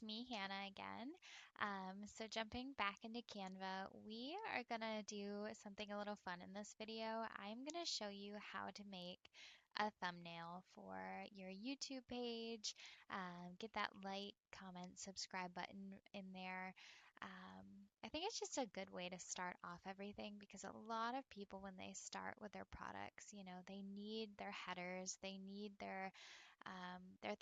me, Hannah, again. So jumping back into Canva, we are gonna do something a little fun in this video. I'm gonna show you how to make a thumbnail for your YouTube page. Get that like, comment, subscribe button in there. Um, I think it's just a good way to start off everything because a lot of people, when they start with their products, they need their headers, they need their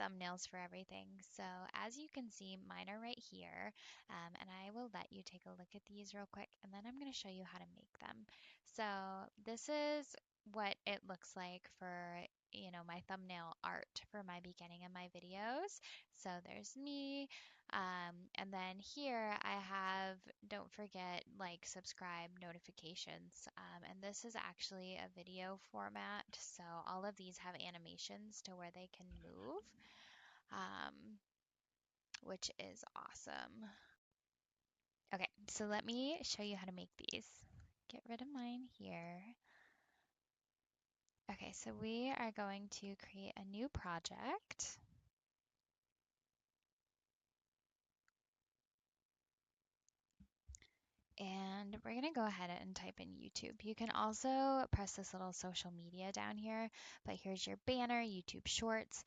thumbnails for everything. So as you can see, mine are right here, and I will let you take a look at these real quick, and then I'm going to show you how to make them. So this is what it looks like for my thumbnail art for my beginning of my videos. So there's me, and then here I have, don't forget, like, subscribe, notifications. And this is actually a video format. So all of these have animations to where they can move, um, which is awesome. Okay, so let me show you how to make these. Get rid of mine here. Okay, so we are going to create a new project. And we're going to go ahead and type in YouTube. You can also press this little social media down here, but here's your banner, YouTube Shorts,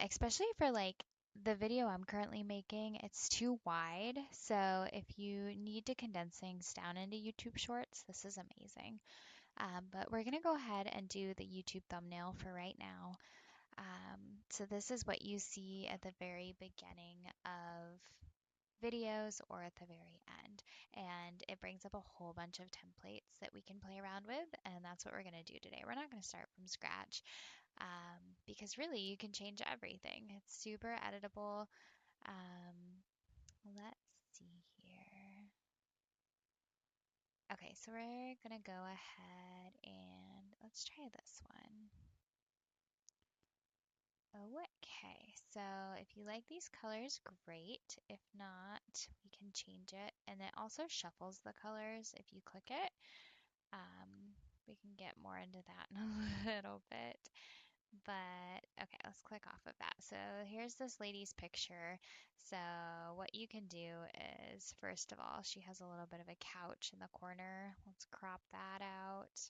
especially for like the video I'm currently making, it's too wide. So if you need to condense things down into YouTube Shorts, this is amazing. But we're going to go ahead and do the YouTube thumbnail for right now. So this is what you see at the very beginning of videos or at the very end. And it brings up a whole bunch of templates that we can play around with. And that's what we're going to do today. We're not going to start from scratch because really you can change everything. It's super editable. Let's see here. Okay, so we're going to go ahead and let's try this one. Okay, so if you like these colors, great. If not, we can change it. And it also shuffles the colors if you click it. We can get more into that in a little bit. But okay, let's click off of that. So here's this lady's picture. So what you can do is, first of all, she has a little bit of a couch in the corner. Let's crop that out.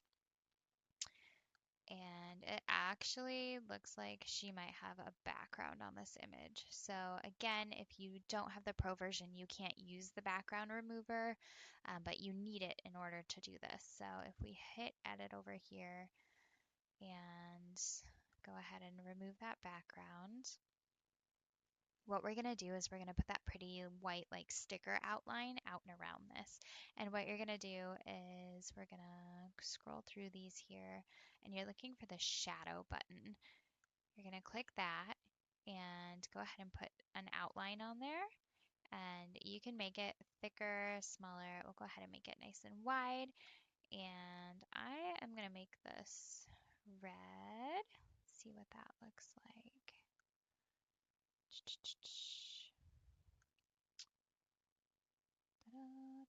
And it actually looks like she might have a background on this image. So again, if you don't have the pro version, you can't use the background remover, but you need it in order to do this. So if we hit edit over here and go ahead and remove that background, what we're going to do is we're going to put that pretty white like sticker outline out and around this. And what you're going to do is we're going to scroll through these here and you're looking for the shadow button. You're going to click that and go ahead and put an outline on there. And you can make it thicker, smaller. We'll go ahead and make it nice and wide. And I am going to make this red. See what that looks like.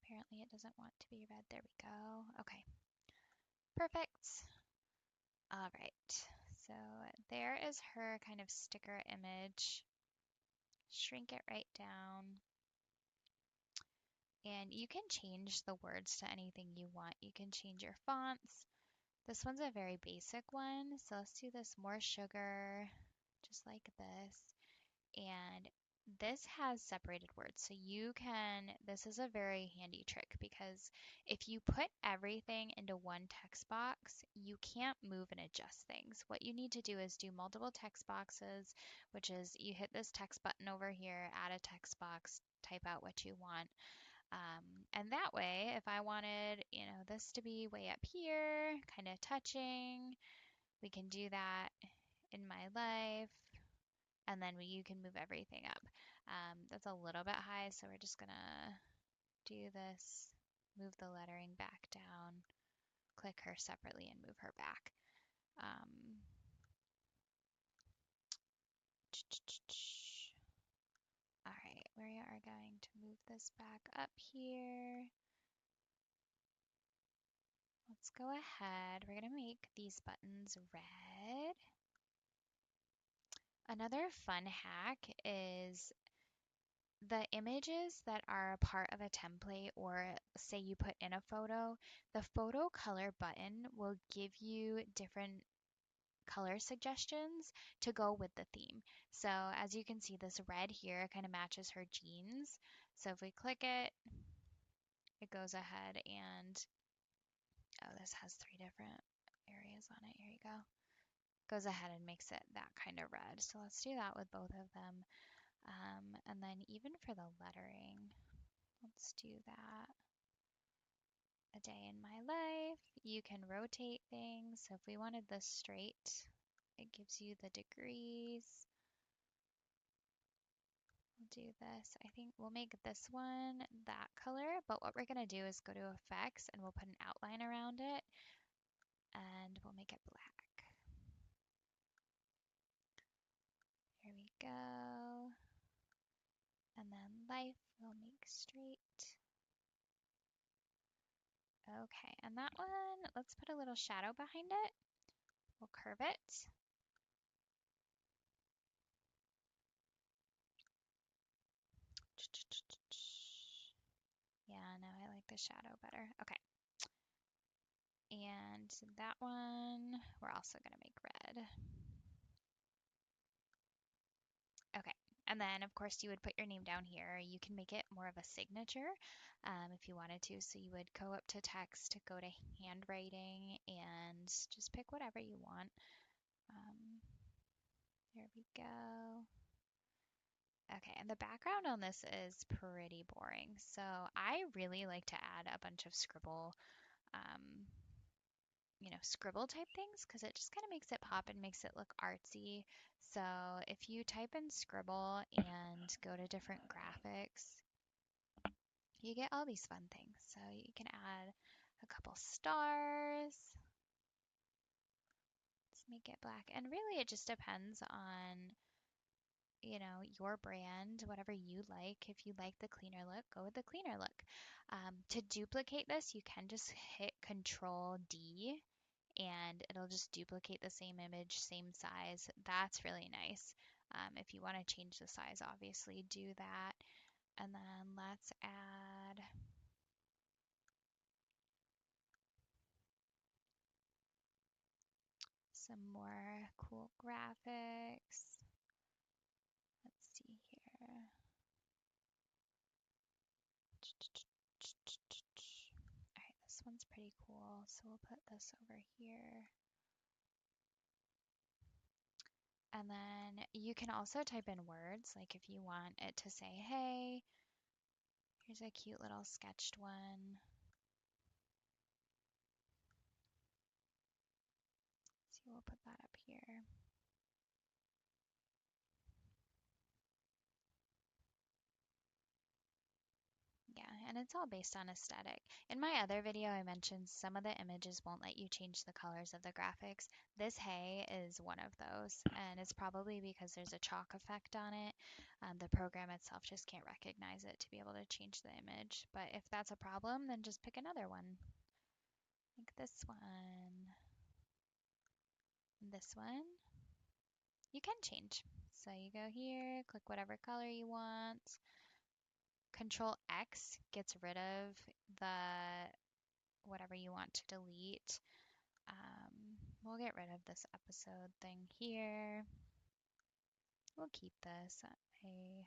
Apparently it doesn't want to be red. There we go. Okay, perfect. All right, so there is her kind of sticker image. Shrink it right down. And you can change the words to anything you want. You can change your fonts. This one's a very basic one, so let's do this more sugar, just like this. And this has separated words, so this is a very handy trick because if you put everything into one text box, you can't move and adjust things. What you need to do is do multiple text boxes, which is you hit this text button over here, add a text box, type out what you want. And that way, if I wanted, this to be way up here, kind of touching, we can do that in my life. And then you can move everything up. That's a little bit high, so we're just gonna do this, move the lettering back down, click her separately and move her back. All right, we are going to move this back up here. Let's go ahead. We're going to make these buttons red. Another fun hack is The images that are a part of a template, or say you put in a photo, the photo color button will give you different color suggestions to go with the theme. So as you can see, this red here kind of matches her jeans. So if we click it, it goes ahead and, oh, this has 3 different areas on it. Here you go. Goes ahead and makes it that kind of red. So let's do that with both of them. And then even for the lettering, let's do that. A day in my life. You can rotate things. So if we wanted this straight, it gives you the degrees. We'll do this. I think we'll make this one that color, but what we're going to do is go to effects and we'll put an outline around it and we'll make it black. Here we go. And then life we'll make straight. Okay, and that one, let's put a little shadow behind it. We'll curve it. Yeah, no, I like the shadow better. Okay. And that one, we're also going to make red. Okay. And then, of course, you would put your name down here. You can make it more of a signature if you wanted to. So you would go up to text, go to handwriting, and just pick whatever you want. There we go. Okay, and the background on this is pretty boring. So I really like to add a bunch of scribble, um, scribble type things because it just kind of makes it pop and makes it look artsy. So if you type in scribble and go to different graphics, you get all these fun things. So you can add a couple stars. Let's make it black. And really it just depends on your brand, whatever you like. If you like the cleaner look, go with the cleaner look. To duplicate this, you can just hit Control D and it'll just duplicate the same image, same size. That's really nice. If you want to change the size, obviously do that. And then let's add some more cool graphics. Let's see here. Alright, this one's pretty cool, so we'll put this over here. And then you can also type in words, like if you want it to say, hey, here's a cute little sketched one. So we'll put that up here. Yeah, and it's all based on aesthetic. In my other video, I mentioned some of the images won't let you change the colors of the graphics. This hay is one of those, and it's probably because there's a chalk effect on it. The program itself just can't recognize it to be able to change the image. But if that's a problem, then just pick another one. Like this one. And this one. You can change. So you go here, click whatever color you want. Control X gets rid of the whatever you want to delete. We'll get rid of this episode thing here. We'll keep this. I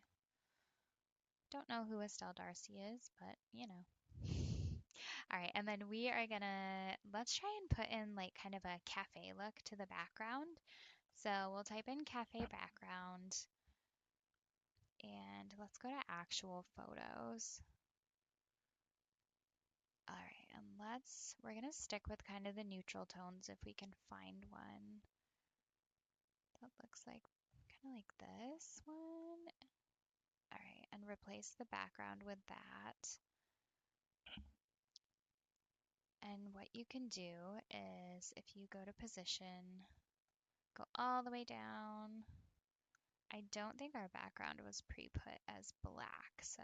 don't know who Estelle Darcy is, but All right, and then we are gonna, let's try and put in like kind of a cafe look to the background. So we'll type in cafe background and let's go to actual photos. All right, and we're gonna stick with kind of the neutral tones if we can find one that looks like kind of like this one. All right, and replace the background with that. And what you can do is if you go to position, go all the way down. I don't think our background was pre-put as black, so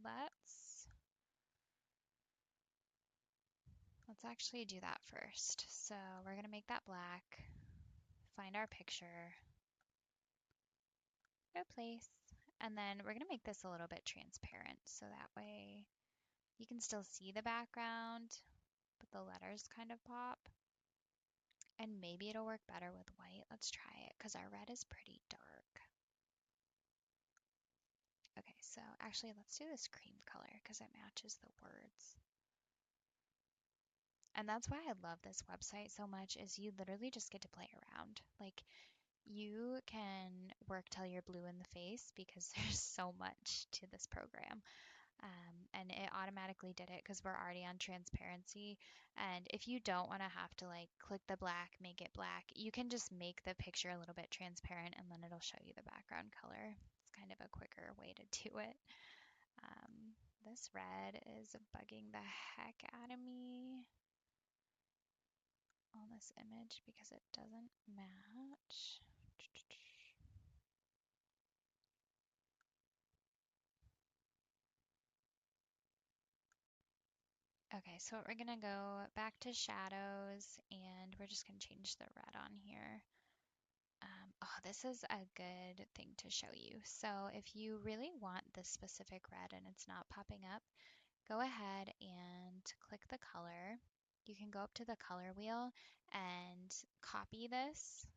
let's actually do that first. So we're gonna make that black, find our picture, replace, And then we're going to make this a little bit transparent so that way you can still see the background, but the letters kind of pop. And maybe it'll work better with white. Let's try it because our red is pretty dark. Okay, so actually let's do this cream color because it matches the words. And that's why I love this website so much is you literally just get to play around. Like you can work till you're blue in the face because there's so much to this program. And it automatically did it because we're already on transparency. And if you don't want to have to like click the black, make it black, you can just make the picture a little bit transparent and then it'll show you the background color. It's kind of a quicker way to do it. This red is bugging the heck out of me on this image because it doesn't match. Okay, so we're gonna go back to shadows and we're just gonna change the red on here. Oh, this is a good thing to show you. So if you really want this specific red and it's not popping up, go ahead and click the color. You can go up to the color wheel and copy this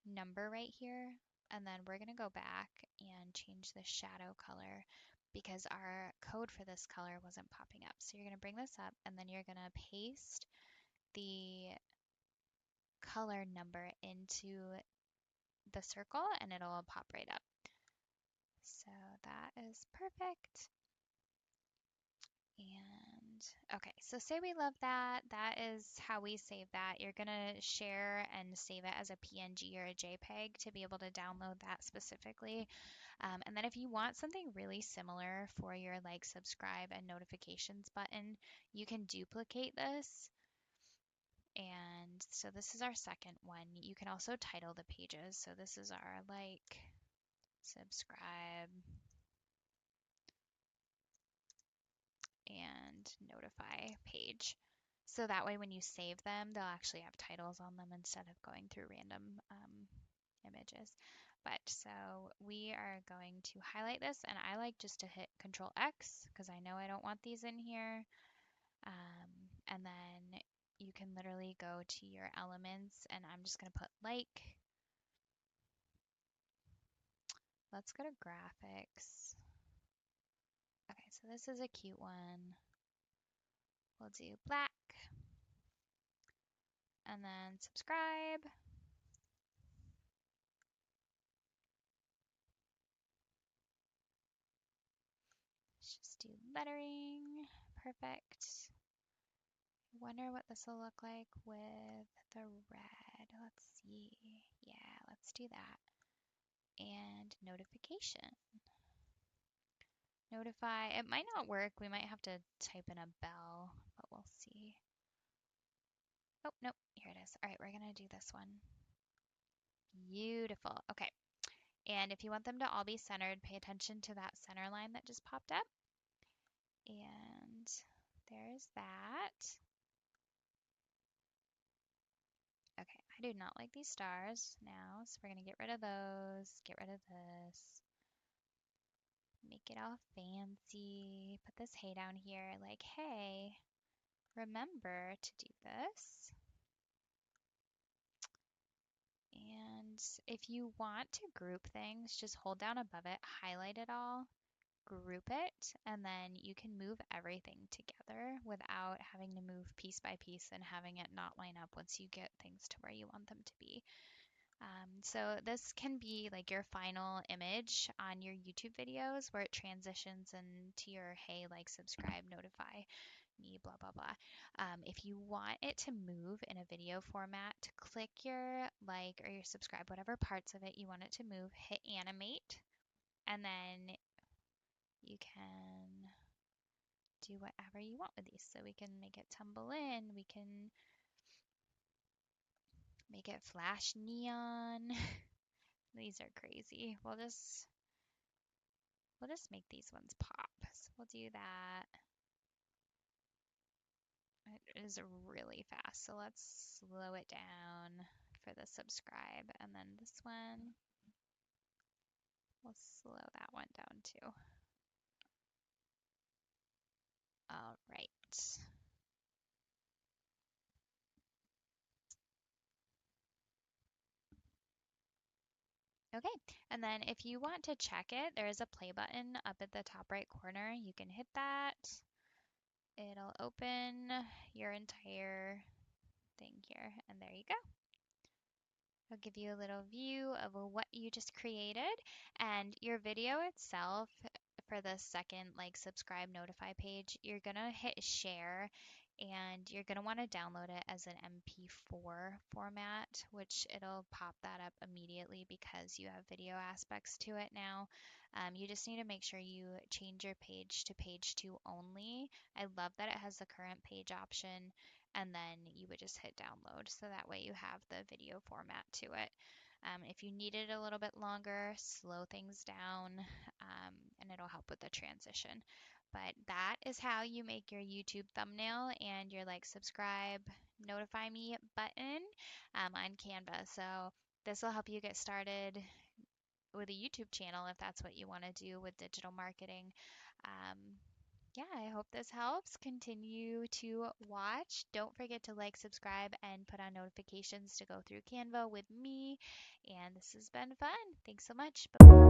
number right here. And then we're gonna go back and change the shadow color because our code for this color wasn't popping up. So you're gonna bring this up and then you're gonna paste the color number into the circle and it'll pop right up. So that is perfect. And okay, so say we love that. That is how we save that. You're gonna share and save it as a PNG or a JPEG to be able to download that specifically. And then if you want something really similar for your like subscribe and notifications button, you can duplicate this. And so this is our second one. You can also title the pages. So this is our like, subscribe, and notify page. So that way when you save them, they'll actually have titles on them instead of going through random images. But so we are going to highlight this and I like just to hit Control X because I know I don't want these in here. And then you can literally go to your elements and I'm just going to put like. Let's go to graphics. Okay, so this is a cute one. We'll do black and then subscribe. Let's just do lettering. Perfect. Wonder what this will look like with the red. Let's see. Yeah, let's do that. And notification. Notify. It might not work. We might have to type in a bell, but we'll see. Oh, nope. Here it is. All right, we're going to do this one. Beautiful. Okay. And if you want them to all be centered, pay attention to that center line that just popped up. And there's that. Okay, I do not like these stars now, so we're going to get rid of those, get rid of this, make it all fancy, put this hey down here, like, hey, remember to do this. And if you want to group things, just hold down above it, highlight it all, group it, and then you can move everything together without having to move piece by piece and having it not line up once you get things to where you want them to be. So this can be like your final image on your YouTube videos where it transitions into your hey, like, subscribe, notify me, blah, blah, blah. If you want it to move in a video format, click your like or your subscribe, whatever parts of it you want it to move, hit animate, and then you can do whatever you want with these. So we can make it tumble in, we can make it flash neon. These are crazy. We'll just make these ones pop. So we'll do that. It is really fast, so let's slow it down for the subscribe. And then this one, We'll slow that one down too. All right. Okay, and then if you want to check it, there is a play button up at the top right corner. You can hit that. It'll open your entire thing here, and there you go. It'll give you a little view of what you just created, and your video itself for the second like subscribe notify page, you're gonna hit share and you're gonna want to download it as an MP4 format, which it'll pop that up immediately because you have video aspects to it now. You just need to make sure you change your page to page 2 only. I love that it has the current page option, and then you would just hit download so that way you have the video format to it. If you need it a little bit longer, slow things down, and it'll help with the transition. But that is how you make your YouTube thumbnail and your like, subscribe, notify me button on Canva. So this will help you get started with a YouTube channel if that's what you want to do with digital marketing. Um, yeah, I hope this helps. Continue to watch. Don't forget to like, subscribe, and put on notifications to go through Canva with me. And this has been fun. Thanks so much. Bye.